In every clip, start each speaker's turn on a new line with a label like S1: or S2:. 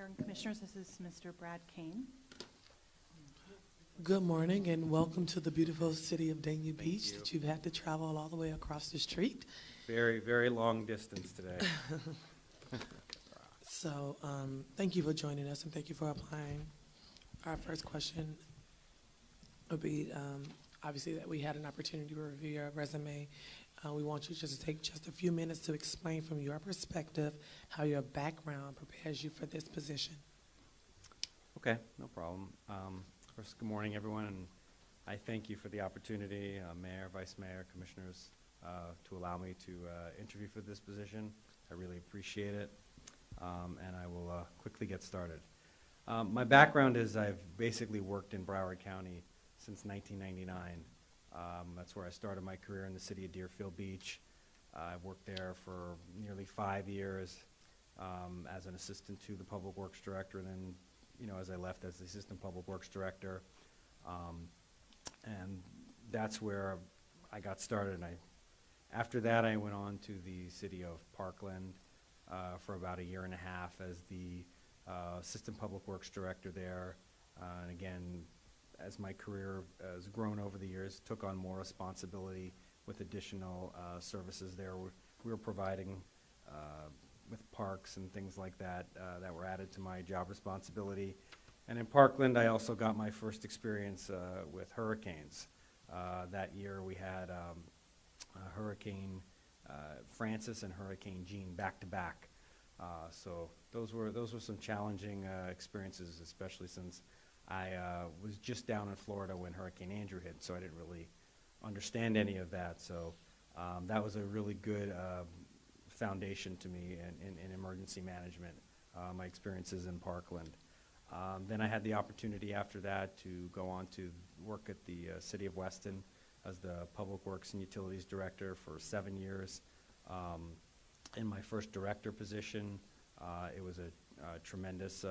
S1: Mayor and Commissioners. This is Mr. Brad Kane.
S2: Good morning and welcome to the beautiful city of Dania Beach that you've had to travel all the way across the street.
S3: Very, very long distance today.
S2: So thank you for joining us and thank you for applying. Our first question would be obviously that we had an opportunity to review your resume. We want you just to take just a few minutes to explain from your perspective how your background prepares you for this position.
S3: Okay, no problem. First, good morning, everyone, and I thank you for the opportunity, Mayor, Vice Mayor, Commissioners, to allow me to interview for this position. I really appreciate it, and I will quickly get started. My background is I've basically worked in Broward County since 1999. That's where I started my career in the city of Deerfield Beach. I've worked there for nearly 5 years as an assistant to the Public Works Director, and then as I left as the Assistant Public Works Director. And that's where I got started. And after that, I went on to the city of Parkland for about a year and a half as the Assistant Public Works Director there. And again, as my career has grown over the years, took on more responsibility with additional services there. We were providing with parks and things like that that were added to my job responsibility. And in Parkland, I also got my first experience with hurricanes. That year we had Hurricane Francis and Hurricane Jean back to back. So those were some challenging experiences, especially since I was just down in Florida when Hurricane Andrew hit, so I didn't really understand any of that. So that was a really good foundation to me in emergency management, my experiences in Parkland. Then I had the opportunity after that to go on to work at the City of Weston as the Public Works and Utilities Director for 7 years. In my first director position, it was a tremendous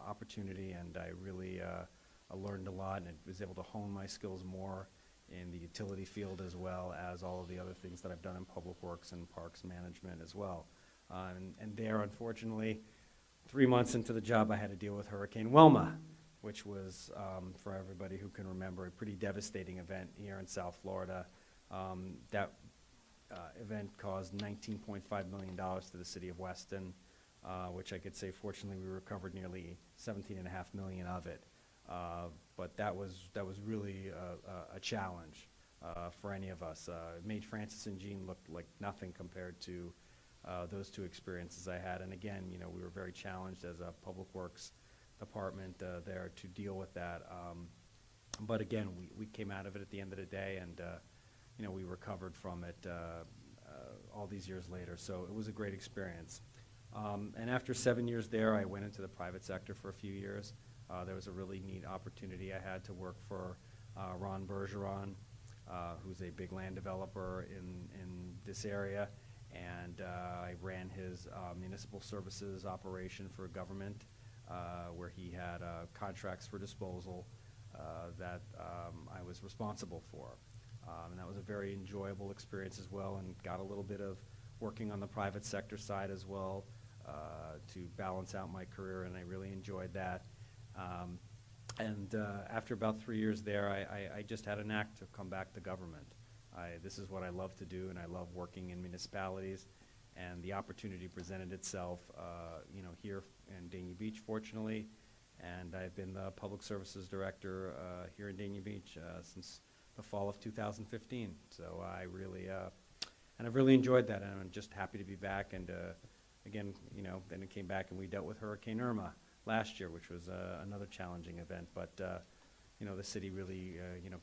S3: opportunity, and I really I learned a lot and was able to hone my skills more in the utility field as well as all of the other things that I've done in public works and parks management as well. And there, unfortunately, 3 months into the job, I had to deal with Hurricane Wilma, which was, for everybody who can remember, a pretty devastating event here in South Florida. That event caused $19.5 million to the city of Weston, which I could say, fortunately, we recovered nearly $17.5 million of it. But that was really a challenge for any of us. It made Francis and Jean look like nothing compared to those two experiences I had. And again, we were very challenged as a public works department there to deal with that. But again, we came out of it at the end of the day, and we recovered from it all these years later. So it was a great experience. And after 7 years there, I went into the private sector for a few years. There was a really neat opportunity I had to work for Ron Bergeron, who's a big land developer in this area, and I ran his municipal services operation for government, where he had contracts for disposal that I was responsible for. And that was a very enjoyable experience as well, and got a little bit of working on the private sector side as well to balance out my career, and I really enjoyed that. And after about 3 years there, I just had a knack to come back to government. This is what I love to do, and I love working in municipalities. And the opportunity presented itself, here in Dania Beach, fortunately. And I've been the Public Services Director here in Dania Beach since the fall of 2015. So I really, and I've really enjoyed that, and I'm just happy to be back. And again, then it came back, and we dealt with Hurricane Irma last year, which was another challenging event, but the city really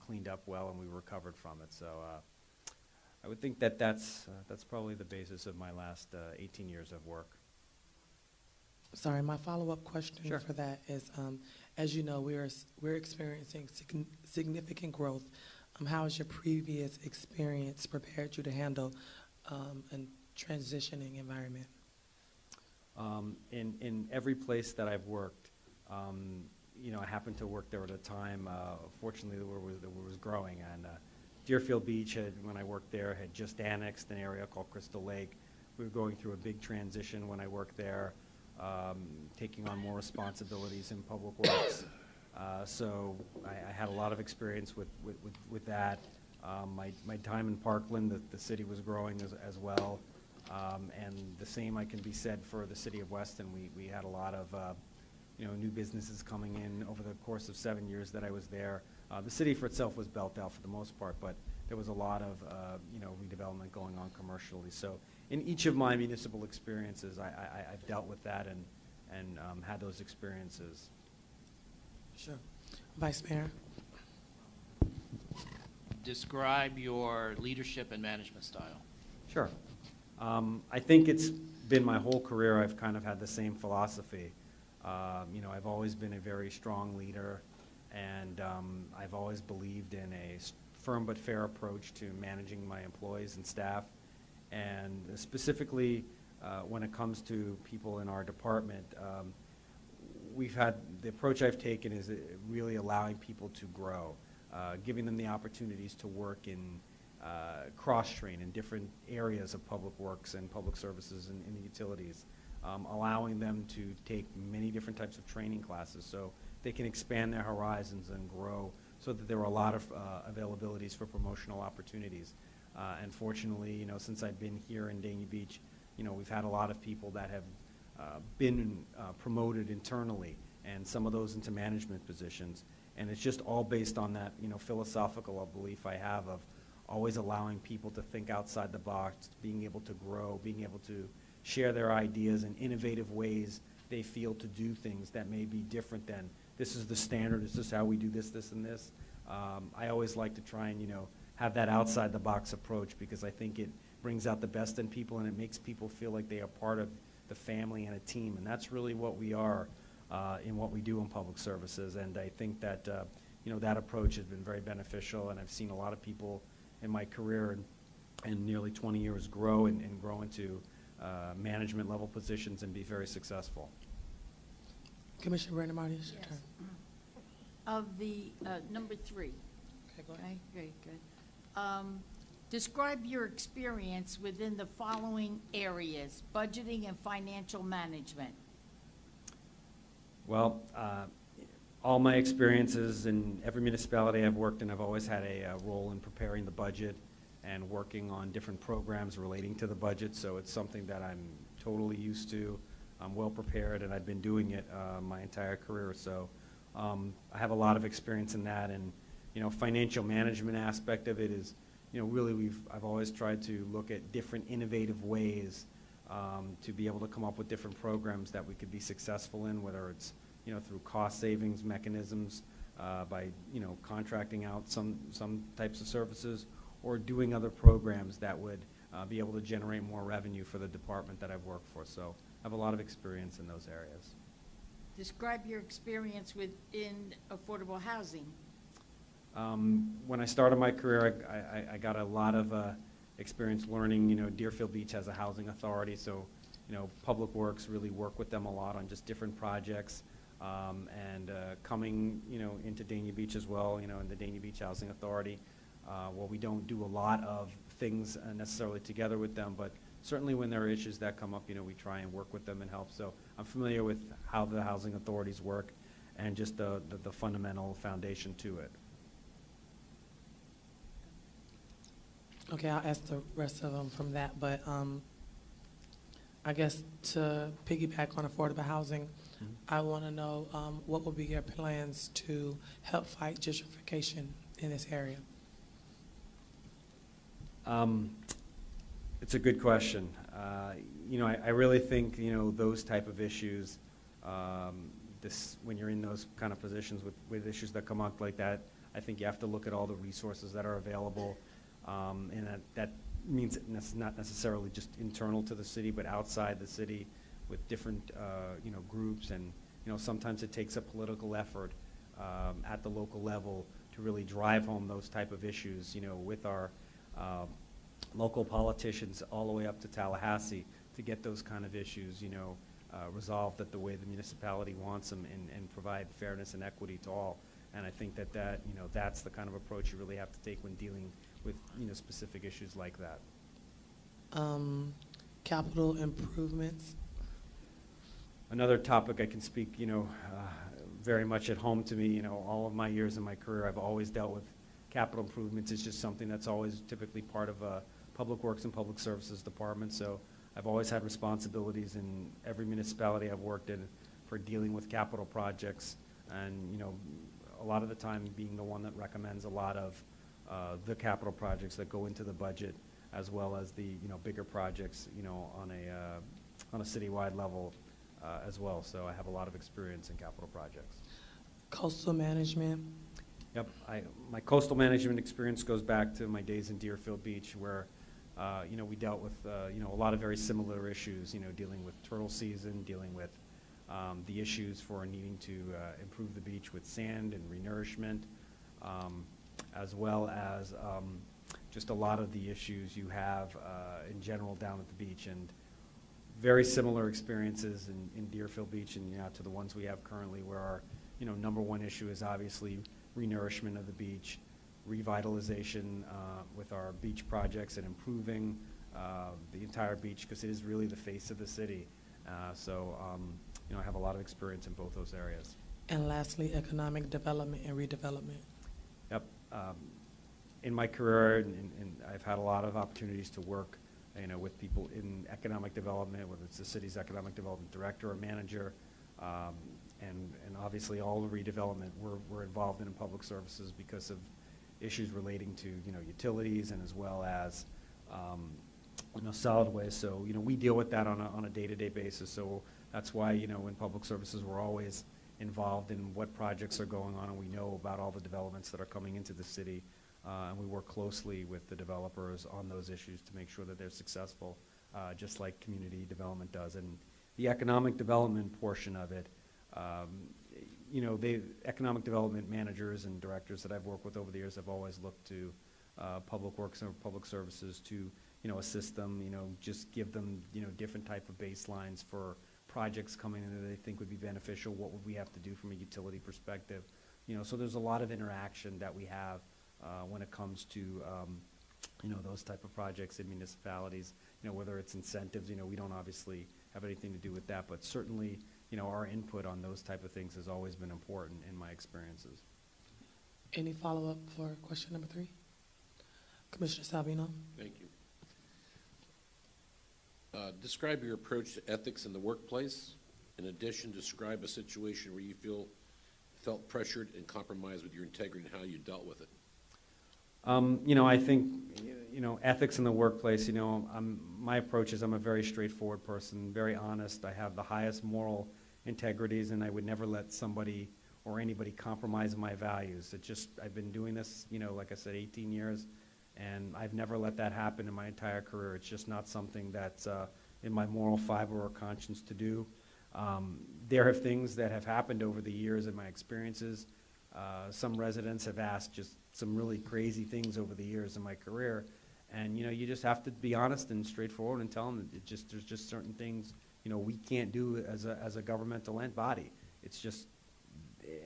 S3: cleaned up well, and we recovered from it. So I would think that that's probably the basis of my last 18 years of work.
S2: Sorry, my follow-up question
S3: Sure.
S2: for that is, as you know, we're experiencing significant growth. How has your previous experience prepared you to handle a transitioning environment?
S3: In every place that I've worked, I happened to work there at a time, fortunately, where it was growing. And Deerfield Beach, when I worked there, had just annexed an area called Crystal Lake. We were going through a big transition when I worked there. taking on more responsibilities in public works. So I had a lot of experience with that. My time in Parkland, the city was growing as well. And the same can be said for the city of Weston. We had a lot of new businesses coming in over the course of 7 years that I was there. The city for itself was built out for the most part, but there was a lot of redevelopment going on commercially. So in each of my municipal experiences, I've dealt with that and had those experiences.
S2: Sure. Vice Mayor?
S4: Describe your leadership and management style.
S3: Sure. I think it's been my whole career I've kind of had the same philosophy. I've always been a very strong leader, and I've always believed in a firm but fair approach to managing my employees and staff. And specifically, when it comes to people in our department, the approach I've taken is really allowing people to grow, giving them the opportunities to work in cross-train in different areas of public works and public services and in the utilities, allowing them to take many different types of training classes so they can expand their horizons and grow, so that there are a lot of availabilities for promotional opportunities. And fortunately, since I've been here in Dania Beach, we've had a lot of people that have been promoted internally, and some of those into management positions. And it's just all based on that, philosophical belief I have of always allowing people to think outside the box, being able to grow, being able to share their ideas in innovative ways they feel to do things that may be different than this is the standard, this is how we do this, this, and this. I always like to try and, have that outside the box approach, because I think it brings out the best in people and it makes people feel like they are part of the family and a team. And that's really what we are in what we do in public services. And I think that, that approach has been very beneficial, and I've seen a lot of people in my career in nearly 20 years grow and grow into management level positions and be very successful.
S2: Commissioner Brandon Marty, it's your
S5: Yes.
S2: turn.
S5: Of the, number 3.
S2: Okay, go ahead.
S5: Okay, great, good. Describe your experience within the following areas: budgeting and financial management.
S3: Well, all my experiences in every municipality I've worked in, I've always had a role in preparing the budget and working on different programs relating to the budget. So it's something that I'm totally used to. I'm well prepared, and I've been doing it my entire career. So I have a lot of experience in that. And financial management aspect of it is, really I've always tried to look at different innovative ways to be able to come up with different programs that we could be successful in, whether it's through cost savings mechanisms, by contracting out some types of services, or doing other programs that would be able to generate more revenue for the department that I've worked for. So I have a lot of experience in those areas.
S5: Describe your experience within affordable housing.
S3: When I started my career, I got a lot of experience learning. Deerfield Beach has a housing authority, so Public Works really work with them a lot on just different projects. And coming into Dania Beach as well, in the Dania Beach Housing Authority, well, we don't do a lot of things necessarily together with them, but certainly when there are issues that come up, we try and work with them and help. So I'm familiar with how the housing authorities work and just the fundamental foundation to it.
S2: Okay, I'll ask the rest of them from that, but I guess to piggyback on affordable housing, I want to know what will be your plans to help fight gentrification in this area?
S3: It's a good question. I really think, those type of issues, when you're in those kind of positions with issues that come up like that, I think you have to look at all the resources that are available. And that means it's not necessarily just internal to the city, but outside the city with different, groups. And, sometimes it takes a political effort at the local level to really drive home those type of issues, with our local politicians all the way up to Tallahassee to get those kind of issues, resolved at the way the municipality wants them and provide fairness and equity to all. And I think that that's the kind of approach you really have to take when dealing with, specific issues like that.
S2: Capital improvements.
S3: Another topic I can speak, very much at home to me, all of my years in my career, I've always dealt with capital improvements. It's just something that's always typically part of a Public Works and Public Services department. So I've always had responsibilities in every municipality I've worked in for dealing with capital projects, and a lot of the time being the one that recommends a lot of the capital projects that go into the budget, as well as the bigger projects on a citywide level as well. So I have a lot of experience in capital projects.
S2: Coastal management.
S3: Yep, my coastal management experience goes back to my days in Deerfield Beach, where we dealt with a lot of very similar issues. Dealing with turtle season, dealing with the issues for needing to improve the beach with sand and renourishment, as well as just a lot of the issues you have in general down at the beach, and very similar experiences in Deerfield Beach and to the ones we have currently, where our number one issue is obviously renourishment of the beach, revitalization with our beach projects, and improving the entire beach, because it is really the face of the city. I have a lot of experience in both those areas.
S2: And lastly, economic development and redevelopment.
S3: Yep. In my career, and I've had a lot of opportunities to work with people in economic development, whether it's the city's economic development director or manager, and obviously all the redevelopment we're involved in public services because of issues relating to utilities, and as well as solid waste. So we deal with that on a day-to-day basis. So that's why in public services we're always involved in what projects are going on, and we know about all the developments that are coming into the city, and we work closely with the developers on those issues to make sure that they're successful, just like community development does. And the economic development portion of it, the economic development managers and directors that I've worked with over the years have always looked to Public Works and Public Services to assist them, just give them different type of baselines for projects coming in that they think would be beneficial. What would we have to do from a utility perspective? So there's a lot of interaction that we have when it comes to those type of projects in municipalities. Whether it's incentives, we don't obviously have anything to do with that, but certainly our input on those type of things has always been important in my experiences.
S2: Any follow-up for question number 3? Commissioner Salvino.
S6: Thank you. Describe your approach to ethics in the workplace. In addition, describe a situation where you felt pressured and compromised with your integrity and how you dealt with it.
S3: I think, ethics in the workplace, my approach is I'm a very straightforward person, very honest. I have the highest moral integrities, and I would never let somebody or anybody compromise my values. I've been doing this, like I said, 18 years, and I've never let that happen in my entire career. It's just not something that's in my moral fiber or conscience to do. There are things that have happened over the years in my experiences. Some residents have asked just some really crazy things over the years in my career, and you just have to be honest and straightforward and tell them that there's just certain things we can't do as a governmental body. It's just,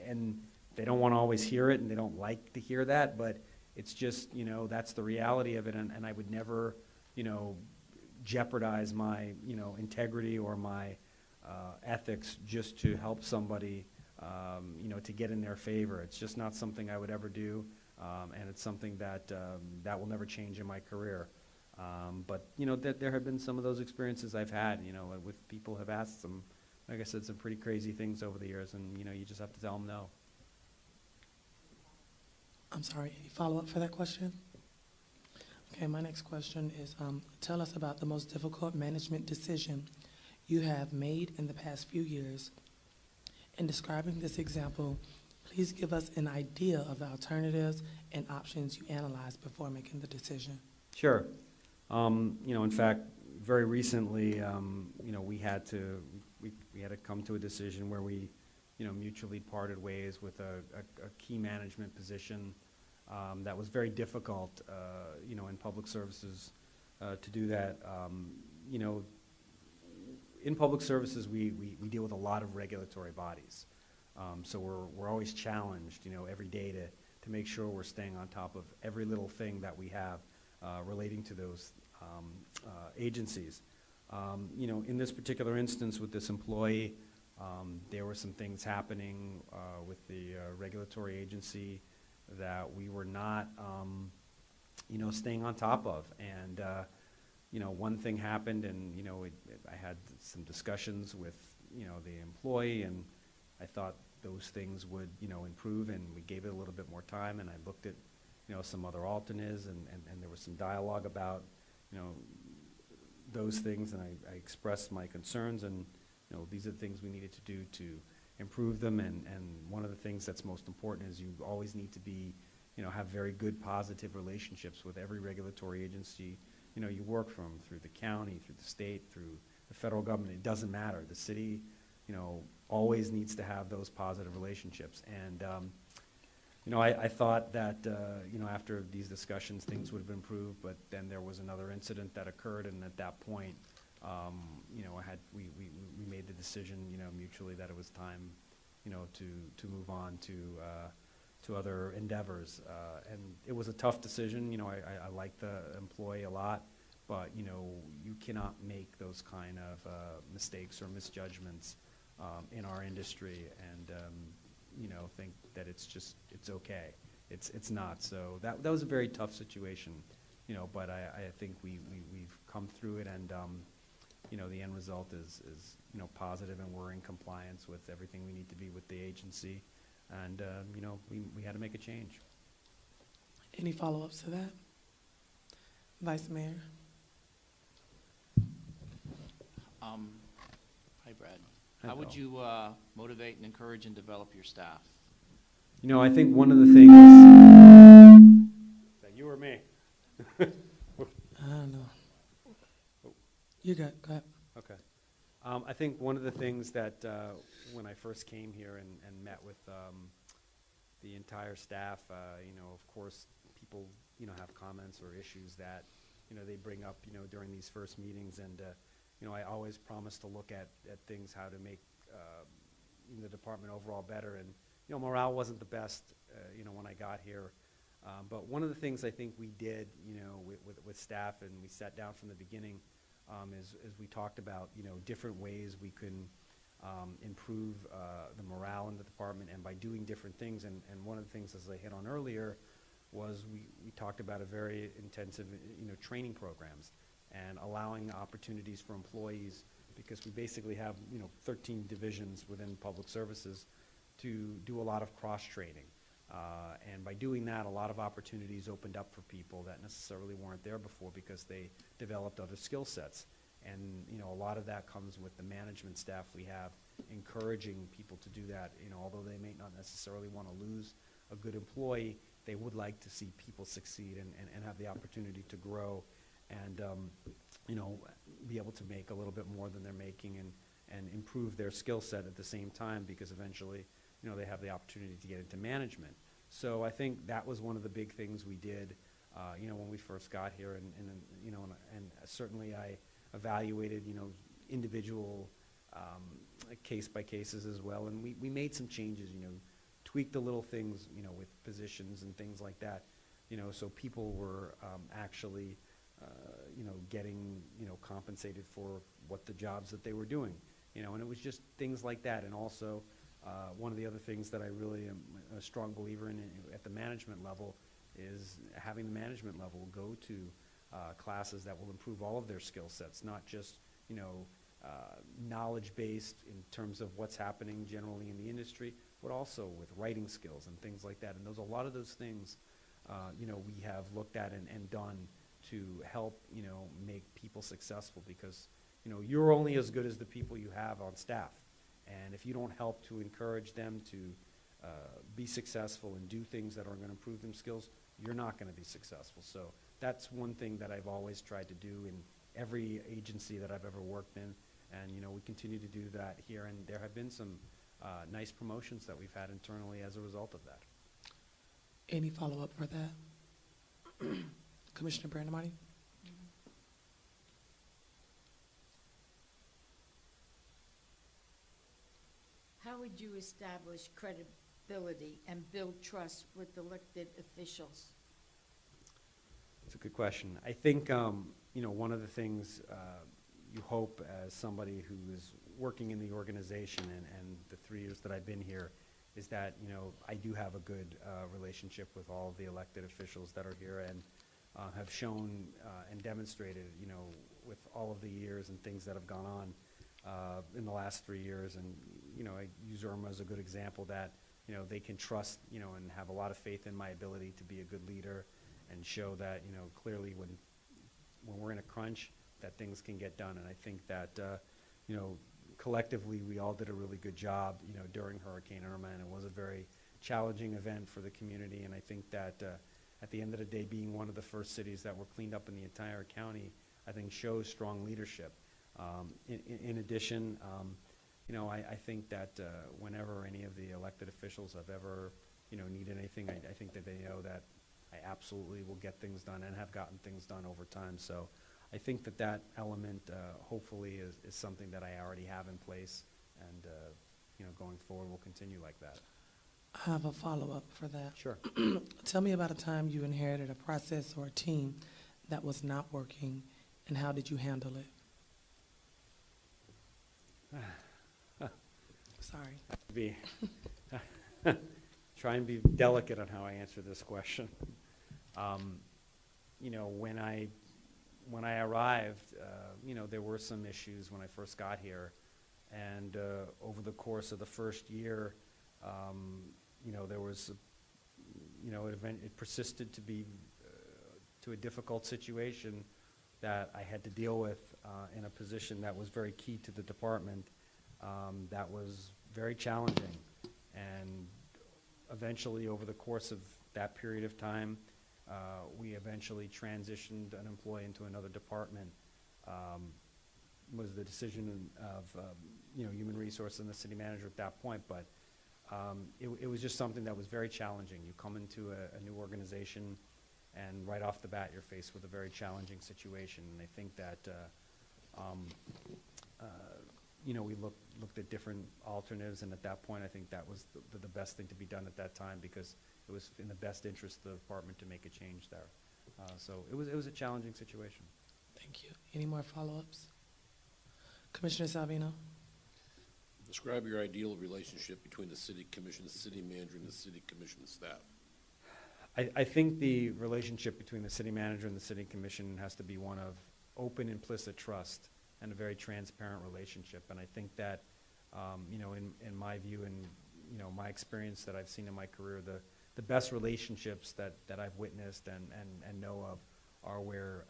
S3: and they don't want to always hear it, and they don't like to hear that, but it's just that's the reality of it, and I would never jeopardize my integrity or my ethics just to help somebody to get in their favor. It's just not something I would ever do, and it's something that will never change in my career. But there have been some of those experiences I've had, with people have asked some, like I said, some pretty crazy things over the years, and you just have to tell them no.
S2: I'm sorry, any follow-up for that question? Okay, my next question is, tell us about the most difficult management decision you have made in the past few years. In describing this example, please give us an idea of the alternatives and options you analyzed before making the decision.
S3: Sure. In fact, very recently, we had to come to a decision where we, mutually parted ways with a key management position that was very difficult, in public services to do that. In public services, we deal with a lot of regulatory bodies. So we're always challenged, every day to make sure we're staying on top of every little thing that we have relating to those agencies. In this particular instance with this employee, There were some things happening with the regulatory agency that we were not, staying on top of. And, one thing happened, and, I had some discussions with, the employee, and I thought those things would, improve, and we gave it a little bit more time, and I looked at, some other alternates, and there was some dialogue about, those things, and I expressed my concerns, and, these are the things we needed to do to improve them, and one of the things that's most important is you always need to be, have very good positive relationships with every regulatory agency, you work from, through the county, through the state, through the federal government. It doesn't matter. The city, always needs to have those positive relationships. And, I thought that, after these discussions, things would have improved, but then there was another incident that occurred, and at that point, we made the decision, mutually that it was time, to move on to other endeavors. And it was a tough decision. I like the employee a lot, but, you cannot make those kind of mistakes or misjudgments in our industry and, think that it's okay. It's not. So that was a very tough situation, but I think we've come through it, and, the end result is positive, and we're in compliance with everything we need to be with the agency. And, we had to make a change.
S2: Any follow-ups to that? Vice Mayor?
S4: Hi, Brad.
S3: Hi,
S4: How would
S3: Bill.
S4: you motivate and encourage and develop your staff?
S3: I think one of the things, is that you or me?
S2: I don't know. You got, go ahead.
S3: Okay. I think one of the things that when I first came here and met with the entire staff, of course, people, have comments or issues that, they bring up, during these first meetings. And, I always promise to look at things, how to make the department overall better. And, morale wasn't the best, when I got here. But one of the things I think we did, with staff, and we sat down from the beginning, is we talked about, different ways we can improve the morale in the department, and by doing different things. And one of the things, as I hit on earlier, was we talked about a very intensive, training programs and allowing opportunities for employees, because we basically have, 13 divisions within public services, to do a lot of cross-training. And by doing that, a lot of opportunities opened up for people that necessarily weren't there before, because they developed other skill sets. And, a lot of that comes with the management staff we have, encouraging people to do that. Although they may not necessarily want to lose a good employee, they would like to see people succeed and have the opportunity to grow and, be able to make a little bit more than they're making, and improve their skill set at the same time, because eventually, they have the opportunity to get into management. So I think that was one of the big things we did, when we first got here, and certainly I evaluated, individual case by cases as well, and we made some changes, tweaked the little things, with positions and things like that, so people were actually, getting, compensated for what the jobs that they were doing, and it was just things like that. And also, one of the other things that I really am a strong believer in at the management level is having the management level go to classes that will improve all of their skill sets, not just, knowledge-based in terms of what's happening generally in the industry, but also with writing skills and things like that. And a lot of those things, we have looked at and done to help, make people successful, because, you're only as good as the people you have on staff. And if you don't help to encourage them to be successful and do things that are going to improve their skills, you're not going to be successful. So that's one thing that I've always tried to do in every agency that I've ever worked in. And, we continue to do that here. And there have been some nice promotions that we've had internally as a result of that.
S2: Any follow-up for that? Commissioner Brandamati?
S5: How would you establish credibility and build trust with elected officials?
S3: It's a good question. I think, one of the things you hope as somebody who is working in the organization and the 3 years that I've been here is that, you know, I do have a good relationship with all of the elected officials that are here and have shown and demonstrated, you know, with all of the years and things that have gone on in the last 3 years. And, you know, I use Irma as a good example that, you know, they can trust, you know, and have a lot of faith in my ability to be a good leader and show that, you know, clearly when we're in a crunch, that things can get done. And I think that, you know, collectively, we all did a really good job, you know, during Hurricane Irma, and it was a very challenging event for the community. And I think that at the end of the day, being one of the first cities that were cleaned up in the entire county, I think shows strong leadership. In addition, you know, I think that whenever any of the elected officials have ever, you know, needed anything, I think that they know that I absolutely will get things done and have gotten things done over time. So I think that that element hopefully is something that I already have in place, and you know, going forward we'll continue like that.
S2: I have a follow-up for that.
S3: Sure.
S2: Tell me about a time you inherited a process or a team that was not working, and how did you handle it? Sorry.
S3: Try and be delicate on how I answer this question. You know, when I arrived, you know, there were some issues when I first got here, and over the course of the first year, you know, there was, you know, it persisted to be to a difficult situation that I had to deal with in a position that was very key to the department. That was very challenging, and eventually, over the course of that period of time, we eventually transitioned an employee into another department. Was the decision of you know, human resource and the city manager at that point, but it was just something that was very challenging. You come into a new organization, and right off the bat, you're faced with a very challenging situation. And I think that you know, we looked at different alternatives, and at that point, I think that was the best thing to be done at that time, because it was in the best interest of the department to make a change there. So it was a challenging situation.
S2: Thank you. Any more follow-ups? Commissioner Salvino?
S6: Describe your ideal relationship between the city commission, the city manager, and the city commission staff.
S3: I think the relationship between the city manager and the city commission has to be one of open, implicit trust and a very transparent relationship. And I think that, you know, in my view and, you know, my experience that I've seen in my career, the best relationships that I've witnessed and know of are where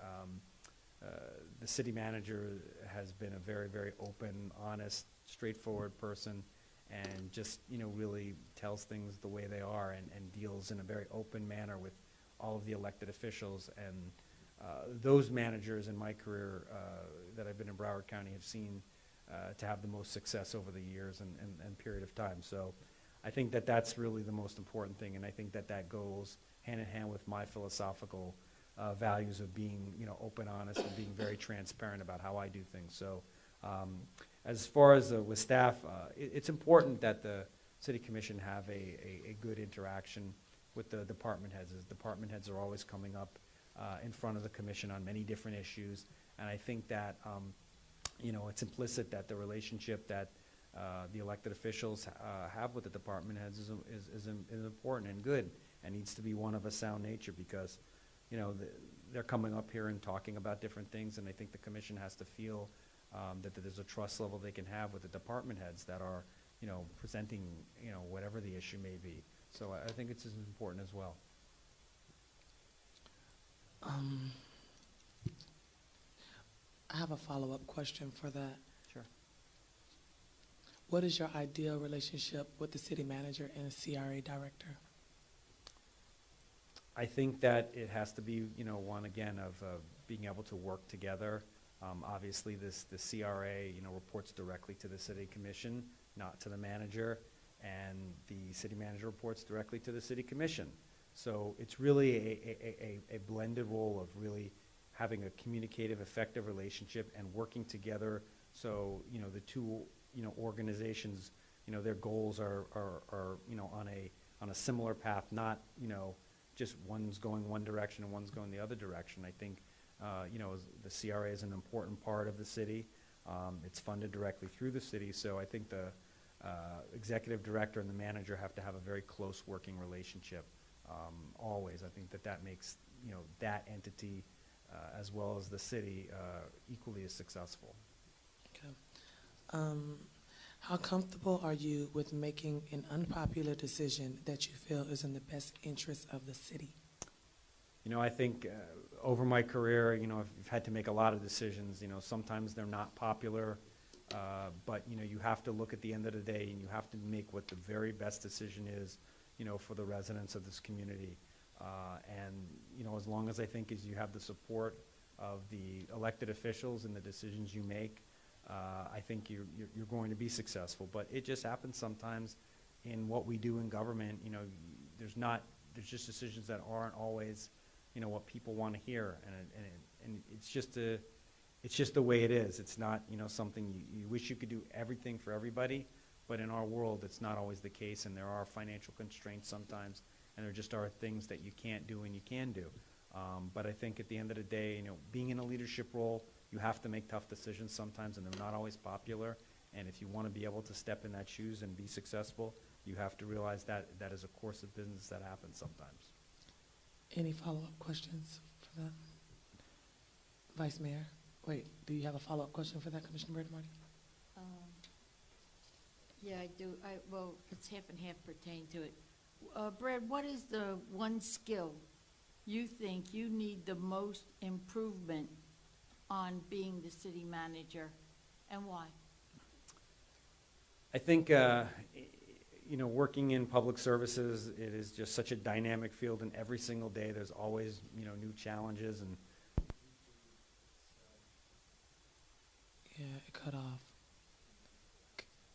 S3: the city manager has been a very, very open, honest, straightforward person, and just, you know, really tells things the way they are, and deals in a very open manner with all of the elected officials. And those managers in my career that I've been in Broward County have seen to have the most success over the years and period of time. So I think that that's really the most important thing, and I think that that goes hand in hand with my philosophical values of being, you know, open, honest, and being very transparent about how I do things. So as far as with staff, it's important that the city commission have a good interaction with the department heads, as department heads are always coming up in front of the commission on many different issues. And I think that, you know, it's implicit that the relationship that the elected officials have with the department heads is important and good, and needs to be one of a sound nature, because, you know, they're coming up here and talking about different things, and I think the commission has to feel that there's a trust level they can have with the department heads that are, you know, presenting, you know, whatever the issue may be. So I think it's as important as well.
S2: I have a follow-up question for that.
S3: Sure.
S2: What is your ideal relationship with the city manager and the CRA director?
S3: I think that it has to be, you know, one, again, of being able to work together. Obviously, the CRA, you know, reports directly to the city commission, not to the manager, and the city manager reports directly to the city commission. So it's really a blended role of really having a communicative, effective relationship and working together. So, you know, the two, you know, organizations, you know, their goals are you know, on a similar path, not, you know, just one's going one direction and one's going the other direction. I think, you know, the CRA is an important part of the city. It's funded directly through the city, so I think the executive director and the manager have to have a very close working relationship always. I think that makes, you know, that entity as well as the city equally as successful.
S2: Okay. How comfortable are you with making an unpopular decision that you feel is in the best interest of the city?
S3: You know, I think over my career, you know, I've had to make a lot of decisions. You know, sometimes they're not popular, but, you know, you have to look at the end of the day and you have to make what the very best decision is, you know, for the residents of this community. And, you know, as long as I think as you have the support of the elected officials and the decisions you make, I think you're going to be successful. But it just happens sometimes in what we do in government. You know, there's just decisions that aren't always, you know, what people want to hear, and it's just the way it is. It's not, you know, something you wish you could do everything for everybody, but in our world, it's not always the case, and there are financial constraints sometimes, and there just are things that you can't do and you can do. But I think at the end of the day, you know, being in a leadership role, you have to make tough decisions sometimes, and they're not always popular. And if you want to be able to step in that shoes and be successful, you have to realize that that is a course of business that happens sometimes.
S2: Any follow-up questions for that? Vice Mayor? Wait, do you have a follow-up question for that, Commissioner Brady Marty?
S5: Yeah, I do. Well, it's half and half pertaining to it. Brad, what is the one skill you think you need the most improvement on being the city manager, and why?
S3: I think, you know, working in public services, it is just such a dynamic field, and every single day there's always, you know, new challenges. And
S2: Yeah, it cut off.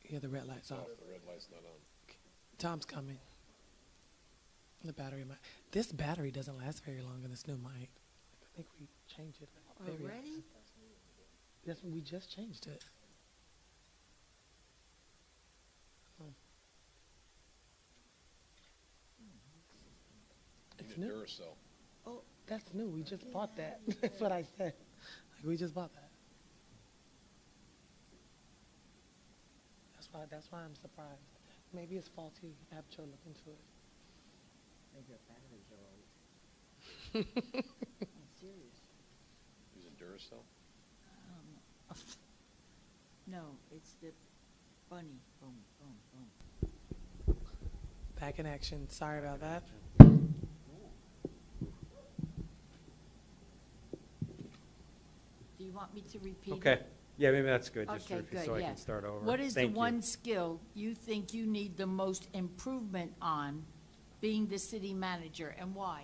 S2: Yeah, the red light's off.
S6: The red light's not on.
S2: Tom's coming. The battery mic. This battery doesn't last very long in this new mic. I think we changed it.
S5: Already?
S2: That's when we just changed it. It's
S6: Need a
S2: new.
S6: Duracell.
S2: Oh, that's new. We just bought that. That's what I said. Like, we just bought that. That's why I'm surprised. Maybe it's faulty. I have Joe look into it.
S5: Maybe your batteries are old. I'm serious.
S6: Use a Duracell?
S5: No, it's the bunny. Boom, boom, boom.
S2: Back in action. Sorry about that.
S5: Do you want me to repeat it?
S3: okay, yeah, maybe that's good. Just
S5: Okay, good,
S3: so I
S5: yeah.
S3: can start over.
S5: What is the
S3: Thank you.
S5: one skill you think you need the most improvement on being the city manager, and why?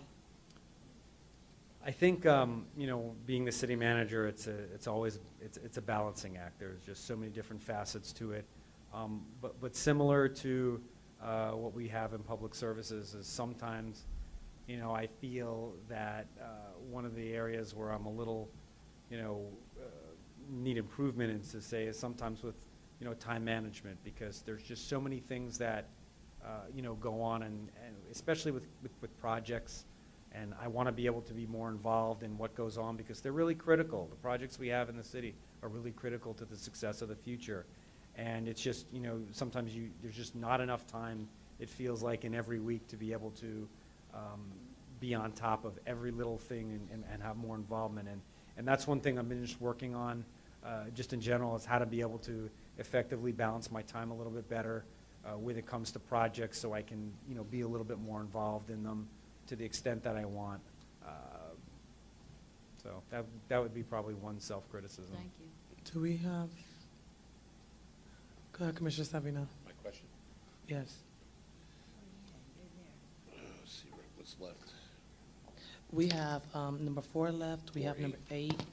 S3: I think, you know, being the city manager, it's a balancing act. There's just so many different facets to it. But similar to what we have in public services is sometimes, you know, I feel that one of the areas where I'm a little, you know, need improvement is to say is sometimes with, you know, time management, because there's just so many things that, you know, go on, and especially with projects. And I want to be able to be more involved in what goes on, because they're really critical. The projects we have in the city are really critical to the success of the future. And it's just, you know, sometimes there's just not enough time, it feels like, in every week to be able to be on top of every little thing and have more involvement. And that's one thing I've been just working on, just in general, is how to be able to effectively balance my time a little bit better when it comes to projects, so I can, you know, be a little bit more involved in them to the extent that I want. So that would be probably one self-criticism.
S5: Thank you.
S2: Do we have? Go ahead, Commissioner Savino.
S6: My question?
S2: Yes.
S6: Let's see what's left.
S2: We have number 4 left. We have
S6: 4,
S2: number 8,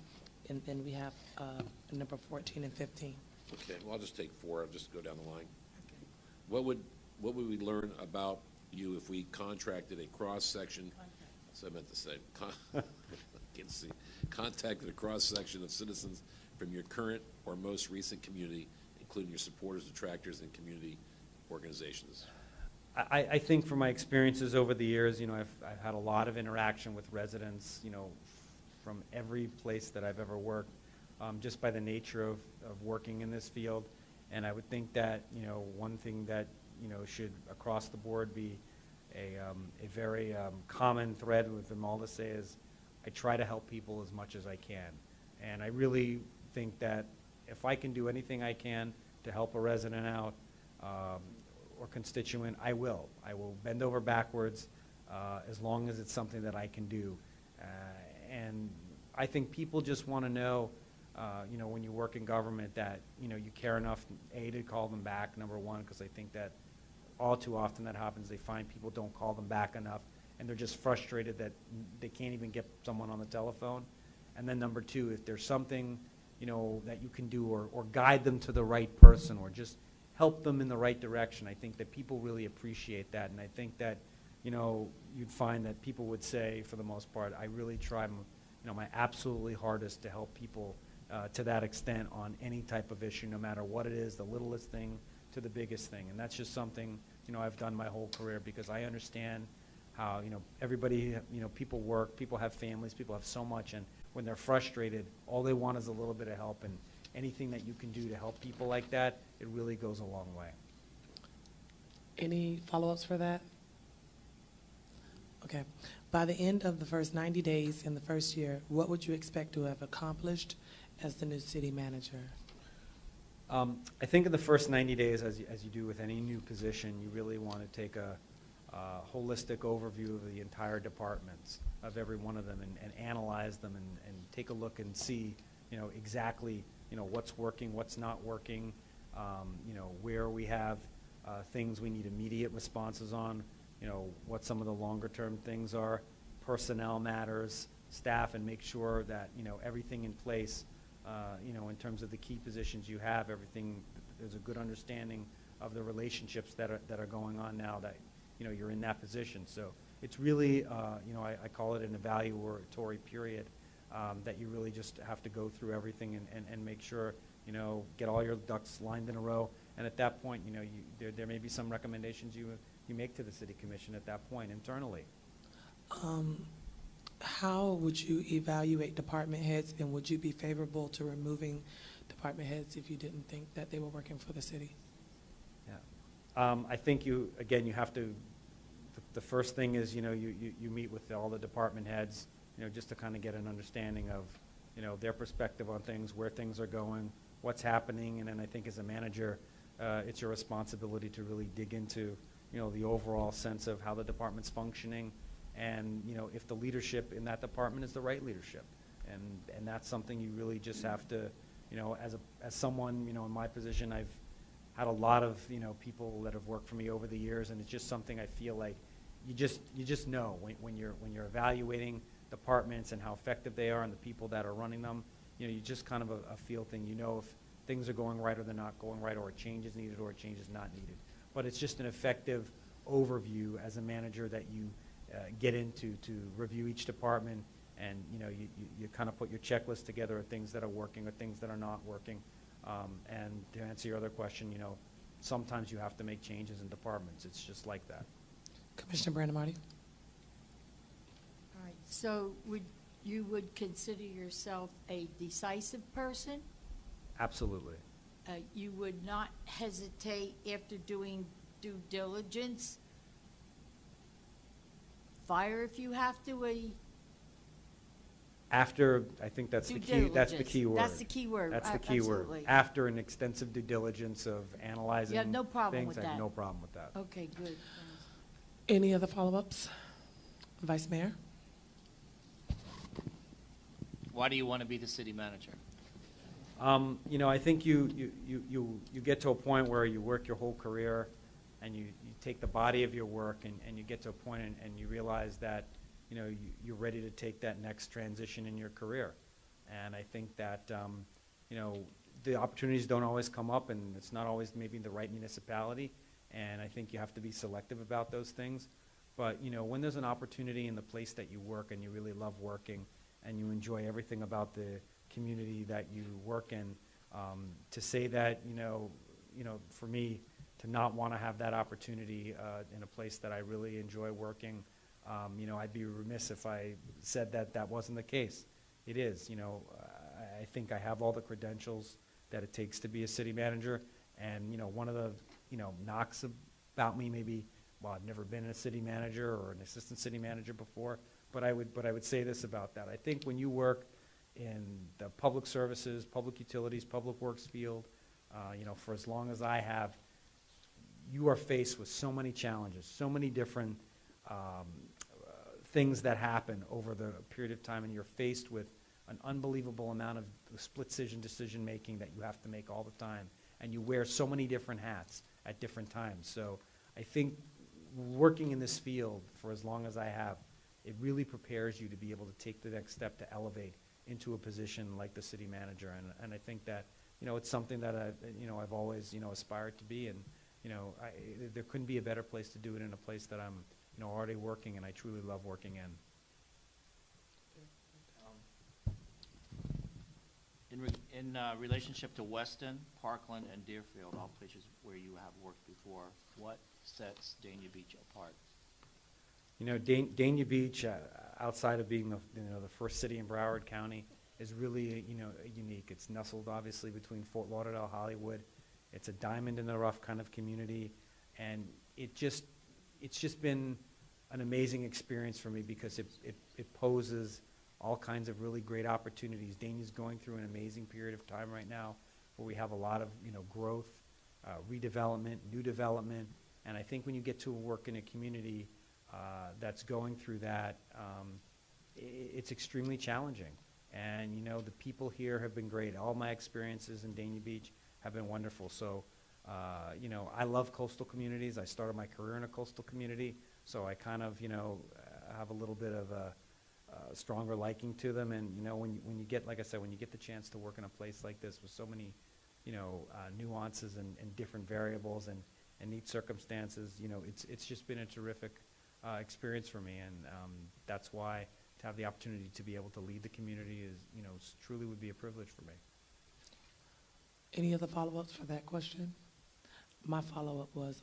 S2: and then we have number 14 and 15.
S6: Okay, well, I'll just take 4. I'll just go down the line. What would we learn about you if we contracted a cross-section, that's what I meant to say, I can't see, contacted a cross-section of citizens from your current or most recent community, including your supporters, detractors, and community organizations?
S3: I think from my experiences over the years, you know, I've had a lot of interaction with residents, you know, from every place that I've ever worked. just by the nature of working in this field. And I would think that, one thing that, should across the board be a very common thread with them all to say is, I try to help people as much as I can. And I really think that if I can do anything I can to help a resident out or constituent, I will. I will bend over backwards as long as it's something that I can do. And I think people just want to know, when you work in government, that, you care enough, A, to call them back, number one, because I think that all too often that happens. They find people don't call them back enough, and they're just frustrated that they can't even get someone on the telephone. And then number two, if there's something, that you can do or guide them to the right person or just help them in the right direction, I think that people really appreciate that. And I think that, you'd find that people would say, for the most part, I really try my absolutely hardest to help people to that extent on any type of issue, no matter what it is, the littlest thing to the biggest thing. And that's just something, I've done my whole career because I understand how, everybody, people work, people have families, people have so much, and when they're frustrated, all they want is a little bit of help, and anything that you can do to help people like that, it really goes a long way.
S2: Any follow-ups for that? Okay. By the end of the first 90 days in the first year, what would you expect to have accomplished as the new city manager?
S3: I think in the first 90 days, as you do with any new position, you really want to take a holistic overview of the entire departments, of every one of them, and analyze them and take a look and see, exactly, what's working, what's not working, where we have things we need immediate responses on, what some of the longer term things are, personnel matters, staff, and make sure that, everything in place, in terms of the key positions you have, everything, there's a good understanding of the relationships that are going on now that, you're in that position. So it's really, I call it an evaluatory period that you really just have to go through everything and make sure, get all your ducks lined in a row. And at that point, there may be some recommendations you make to the city commission at that point internally.
S2: How would you evaluate department heads, and would you be favorable to removing department heads if you didn't think that they were working for the city?
S3: Yeah. I think you have to, the first thing is, you meet with all the department heads, just to kind of get an understanding of, their perspective on things, where things are going, what's happening. And then I think as a manager, it's your responsibility to really dig into, the overall sense of how the department's functioning, and if the leadership in that department is the right leadership. And that's something you really just have to, as someone, in my position, I've had a lot of, people that have worked for me over the years, and it's just something I feel like you just know when you're evaluating departments and how effective they are and the people that are running them. You just kind of a feel thing. If things are going right or they're not going right, or a change is needed or a change is not needed. But it's just an effective overview as a manager that you get into to review each department, and you kind of put your checklist together of things that are working or things that are not working. And to answer your other question, sometimes you have to make changes in departments. It's just like that.
S2: Commissioner Brandon-Marty?
S5: All right, so you would consider yourself a decisive person?
S3: Absolutely.
S5: You would not hesitate after doing due diligence, fire if you have to,
S3: After, I think that's the key. That's the key word.
S5: That's the key word.
S3: That's the key word.
S5: Absolutely.
S3: After an extensive due diligence of analyzing
S5: You have no problem
S3: things,
S5: with
S3: I have
S5: that?
S3: no problem with that.
S5: Okay, good.
S2: Any other follow-ups? Vice Mayor?
S4: Why do you want to be the city manager?
S3: I think you get to a point where you work your whole career, and you take the body of your work, and you get to a point and you realize that you're ready to take that next transition in your career. And I think that the opportunities don't always come up, and it's not always maybe the right municipality, and I think you have to be selective about those things. But when there's an opportunity in the place that you work and you really love working and you enjoy everything about the community that you work in, to say that for me, to not want to have that opportunity in a place that I really enjoy working, I'd be remiss if I said that wasn't the case. It is. I think I have all the credentials that it takes to be a city manager. And, one of the, knocks about me maybe, well, I've never been a city manager or an assistant city manager before, but I would say this about that. I think when you work in the public services, public utilities, public works field, for as long as I have, you are faced with so many challenges, so many different things that happen over the period of time, and you're faced with an unbelievable amount of split decision making that you have to make all the time, and you wear so many different hats at different times. So I think working in this field for as long as I have, it really prepares you to be able to take the next step to elevate into a position like the city manager. And I think that, it's something that I've always, aspired to be. And, there couldn't be a better place to do it in a place that I'm, already working and I truly love working in.
S4: In relationship to Weston, Parkland, and Deerfield, all places where you have worked before, what sets Dania Beach apart?
S3: Dania Beach, outside of being the first city in Broward County, is really unique. It's nestled obviously between Fort Lauderdale, Hollywood. It's a diamond in the rough kind of community, and it's just been an amazing experience for me because it poses all kinds of really great opportunities. Dania's going through an amazing period of time right now where we have a lot of growth, redevelopment, new development, and I think when you get to work in a community that's going through that, it's extremely challenging. And the people here have been great. All my experiences in Dania Beach have been wonderful. So I love coastal communities. I started my career in a coastal community, so I kind of have a little bit of a stronger liking to them. And when you get, like I said, when you get the chance to work in a place like this with so many nuances and different variables and neat circumstances, it's just been a terrific experience for me. And that's why to have the opportunity to be able to lead the community is truly would be a privilege for me.
S2: Any other follow-ups for that question? My follow-up was,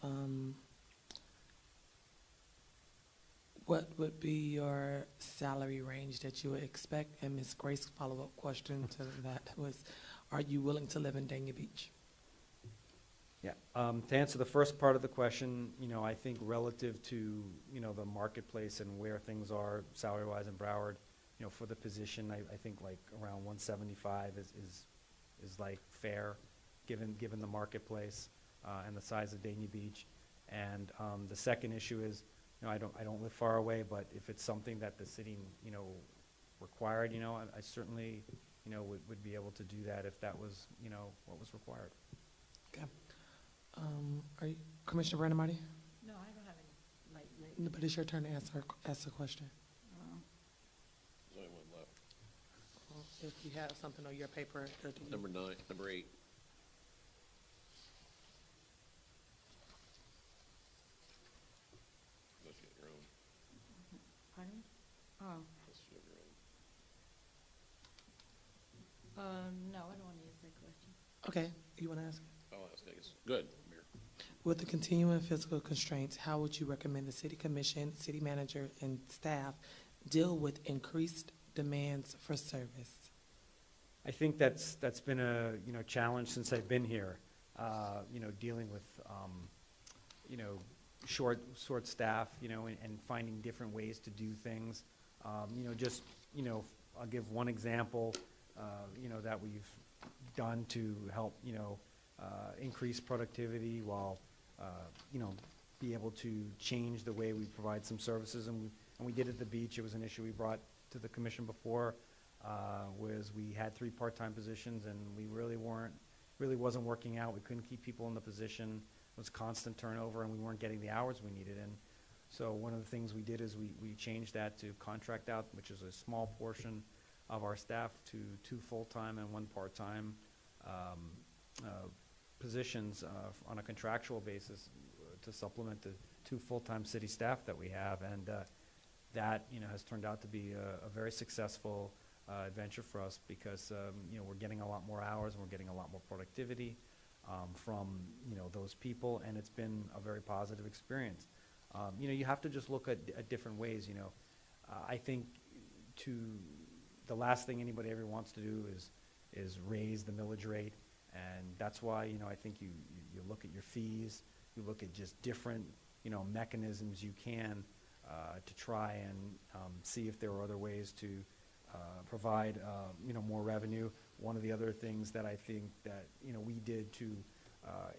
S2: what would be your salary range that you would expect? And Ms. Grace's follow-up question to that was, are you willing to live in Dania Beach?
S3: Yeah. To answer the first part of the question, I think relative to, the marketplace and where things are salary-wise in Broward, for the position, I think like around 175 is like fair, given the marketplace and the size of Dania Beach. And the second issue is, I don't live far away, but if it's something that the city, required, I certainly, would be able to do that if that was, what was required.
S2: Okay. Are you, Commissioner Brandon Marty?
S5: No, I don't have any light.
S2: No, but it's your turn to ask a question.
S6: There's only one left.
S2: If you have something on your paper.
S6: Number 8. Unless you have your own.
S5: Pardon? Oh,
S6: Unless you have your own.
S5: no, I don't want to answer that question.
S2: Okay, you want to ask?
S6: I'll ask, I guess. Good. Mayor.
S2: With the continuing physical constraints, how would you recommend the city commission, city manager, and staff deal with increased demands for service?
S3: I think that's been a challenge since I've been here. Dealing with short staff, and finding different ways to do things. I'll give one example, that we've done to help increase productivity while be able to change the way we provide some services, and we did at the beach. It was an issue we brought to the commission before. Was we had 3 part-time positions, and we really wasn't working out. We couldn't keep people in the position. It was constant turnover, and we weren't getting the hours we needed. And so one of the things we did is we changed that to contract out, which is a small portion of our staff, to 2 full-time and 1 part-time positions on a contractual basis to supplement the 2 full-time city staff that we have. And that has turned out to be a very successful adventure for us because we're getting a lot more hours and we're getting a lot more productivity from those people, and it's been a very positive experience. You have to just look at different ways. I think the last thing anybody ever wants to do is raise the millage rate. And that's why, you know, I think you look at your fees, you look at just different, you know, mechanisms you can to try and see if there are other ways to provide, you know, more revenue. One of the other things that I think that, you know, we did to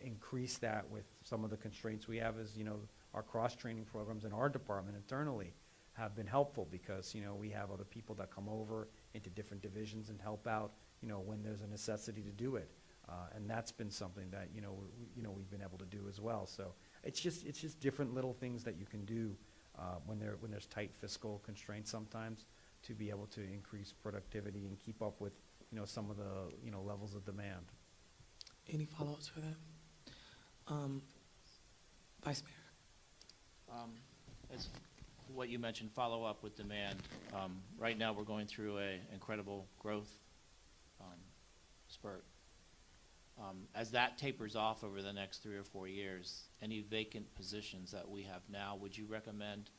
S3: increase that with some of the constraints we have is, you know, our cross-training programs in our department internally have been helpful because, you know, we have other people that come over into different divisions and help out, you know, when there's a necessity to do it. And that's been something that, you know, we've been able to do as well. So it's just different little things that you can do when there's tight fiscal constraints sometimes to be able to increase productivity and keep up with, you know, some of the, you know, levels of demand.
S2: Any follow-ups for that? Vice Mayor?
S4: As what you mentioned, follow up with demand. Right now, we're going through a incredible growth spurt. As that tapers off over the next 3 or 4 years, any vacant positions that we have now, would you recommend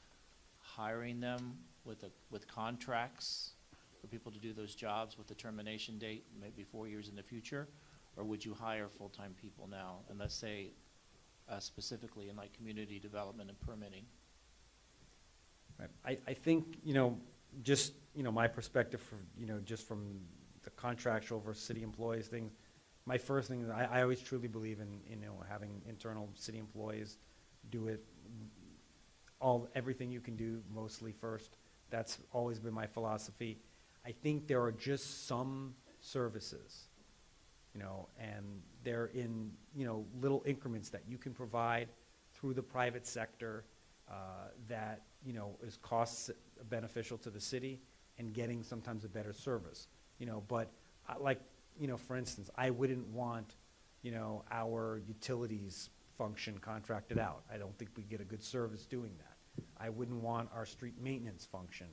S4: hiring them with contracts for people to do those jobs with the termination date maybe 4 years in the future? Or would you hire full-time people now? And let's say specifically in like community development and permitting.
S3: Right. I think, you know, just, you know, my perspective for, you know, just from the contractual versus city employees thing, my first thing is I always truly believe in, you know, having internal city employees do it everything you can do mostly first. That's always been my philosophy. I think there are just some services, you know, and they're in, you know, little increments that you can provide through the private sector that, you know, is cost beneficial to the city and getting sometimes a better service, you know. But like, you know, for instance, I wouldn't want, you know, our utilities function contracted out. I don't think we get a good service doing that. I wouldn't want our street maintenance function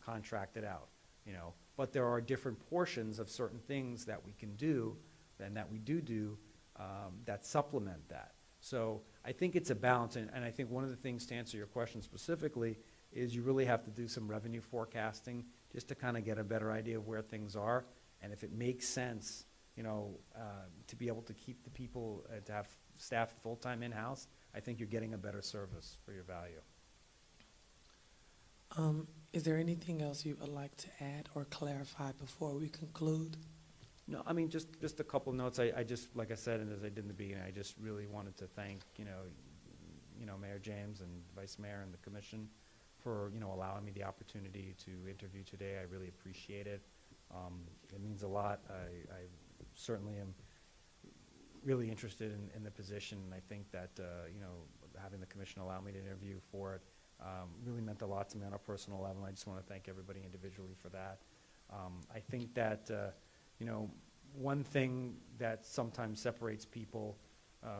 S3: contracted out, you know. But there are different portions of certain things that we can do and that we do that supplement that. So I think it's a balance, and I think one of the things, to answer your question specifically, is you really have to do some revenue forecasting just to kind of get a better idea of where things are, and if it makes sense, you know, to be able to keep the people, to have staff full-time in-house, I think you're getting a better service for your value.
S2: Is there anything else you would like to add or clarify before we conclude?
S3: No, I mean, just a couple notes. I just, like I said, and as I did in the beginning, I just really wanted to thank, you know, Mayor James and Vice Mayor and the Commission for, you know, allowing me the opportunity to interview today. I really appreciate it. It means a lot. I certainly am really interested in the position, and I think that, you know, having the Commission allow me to interview for it really meant a lot to me on a personal level. I just want to thank everybody individually for that. I think that, you know, one thing that sometimes separates people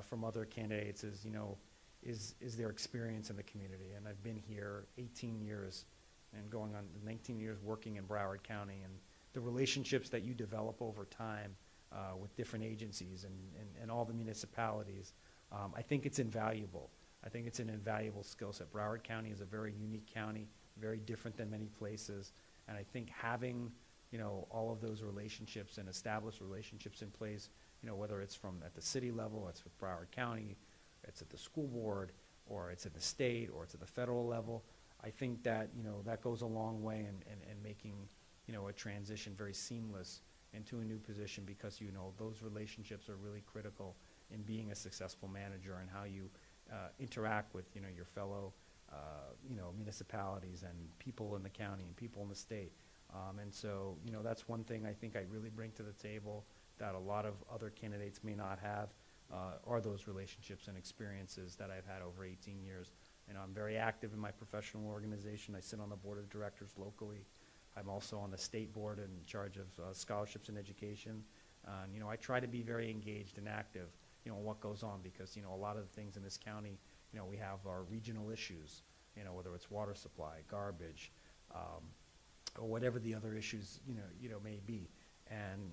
S3: from other candidates is, you know, is their experience in the community. And I've been here 18 years and going on 19 years working in Broward County, and the relationships that you develop over time with different agencies and all the municipalities, I think it's invaluable. I think it's an invaluable skill set. Broward County is a very unique county, very different than many places, and I think having, you know, all of those relationships and established relationships in place, you know, whether it's at the city level, it's with Broward County, it's at the school board, or it's at the state, or it's at the federal level, I think that, you know, that goes a long way in making, you know, a transition very seamless into a new position, because, you know, those relationships are really critical in being a successful manager and how you interact with, you know, your fellow, you know, municipalities and people in the county and people in the state. And so, you know, that's one thing I think I really bring to the table that a lot of other candidates may not have, are those relationships and experiences that I've had over 18 years. And I'm very active in my professional organization. I sit on the board of directors locally. I'm also on the state board in charge of scholarships and education. You know, I try to be very engaged and active, you know, in what goes on, because, you know, a lot of the things in this county, you know, we have our regional issues, you know, whether it's water supply, garbage, or whatever the other issues, you know, may be. And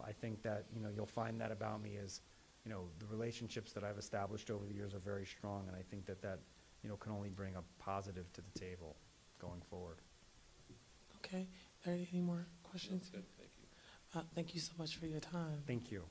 S3: I think that, you know, you'll find that about me is, you know, the relationships that I've established over the years are very strong, and I think that that, you know, can only bring a positive to the table going forward.
S2: Okay. Are there any more questions?
S6: That's good, thank
S2: Thank you so much for your time.
S3: Thank you.